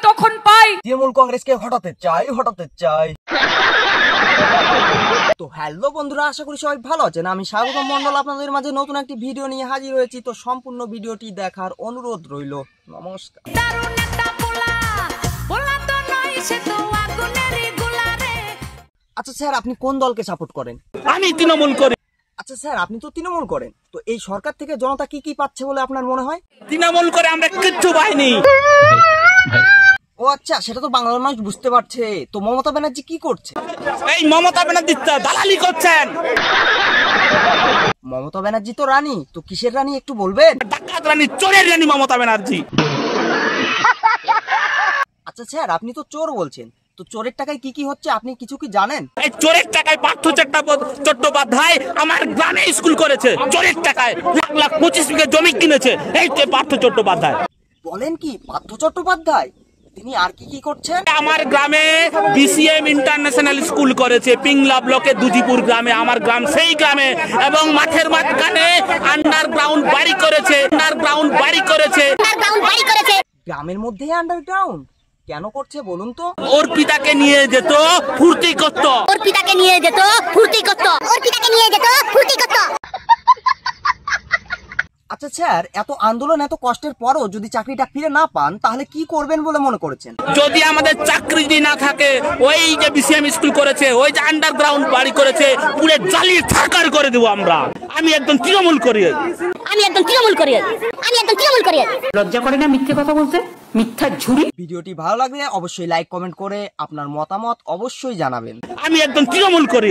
তখন পাই। তৃণমূল কংগ্রেসকে হটাতে চাই। তো হ্যালো বন্ধুরা, আশা করি সবাই ভালো আছেন। আমি স্বাগত মন্ডল আপনাদের মাঝে নতুন একটি ভিডিও নিয়ে হাজির হয়েছি। তো সম্পূর্ণ ভিডিওটি দেখার অনুরোধ রইল। নমস্কার। আচ্ছা স্যার, আপনি কোন দলকে সাপোর্ট করেন? আমি তৃণমূল করি। আচ্ছা স্যার, আপনি তো তৃণমূল করেন, তো এই সরকার থেকে জনতা কি কি পাচ্ছে বলে আপনার মনে হয়? তৃণমূল করে আমরা কিচ্ছু পাইনি। ও আচ্ছা, সেটা তো বাংলার মানুষ বুঝতে পারছে। তো মমতা ব্যানার্জি কি করছে? এই মমতা ব্যানার্জি দালালি করছেন। মমতা ব্যানার্জি তো রানী, তো কিসের রানী একটু বলবেন? ডাকাত রানী, চোরের রানী মমতা ব্যানার্জি। আচ্ছা স্যার, আপনি তো চোর বলছেন, তো চোরের টাকায় কি কি হচ্ছে আপনি কিছু কি জানেন? এই চোরের টাকায় পার্থ চট্টোপাধ্যায় আমার গ্রামে স্কুল করেছে। চোরের টাকায় লাখ লাখ 25 বিঘা জমি কিনেছে এই পার্থ চট্টোপাধ্যায়। বলেন কি, পার্থ চট্টোপাধ্যায়? তিনি আর কি কি করছেন? আমার গ্রামে বিসিএম ইন্টারন্যাশনাল স্কুল করেছে পিংলা ব্লকে দুজিপুর গ্রামে, আমার গ্রাম সেই গ্রামে। এবং মাঠের মাঝখানে আন্ডারগ্রাউন্ড বাড়ি করেছে। গ্রামের মধ্যেই আন্ডারগ্রাউন্ড কেন করছে বলুন তো? ওর পিতাকে নিয়ে যেত ফুর্তি করতো। আচ্ছা স্যার, এত আন্দোলন এত কষ্টের পরও যদি চাকরিটা ফিরে না পান তাহলে কি করবেন বলে মনে করেছেন? যদি আমাদের চাকরি না থাকে, ওই যে বিসিএম স্কুল করেছে, ওই যে আন্ডারগ্রাউন্ড বাড়ি করেছে, পুরো জ্বালিয়ে ছাড়খাড় করে দেবো আমরা। আমি একদম তৃণমূল করি। লজ্জা করে না মিথ্যে কথা বলতে? মিথ্যা ঝুড়ি। ভিডিওটি ভালো লাগলে অবশ্যই লাইক কমেন্ট করে আপনার মতামত অবশ্যই জানাবেন। আমি একদম তৃণমূল করি।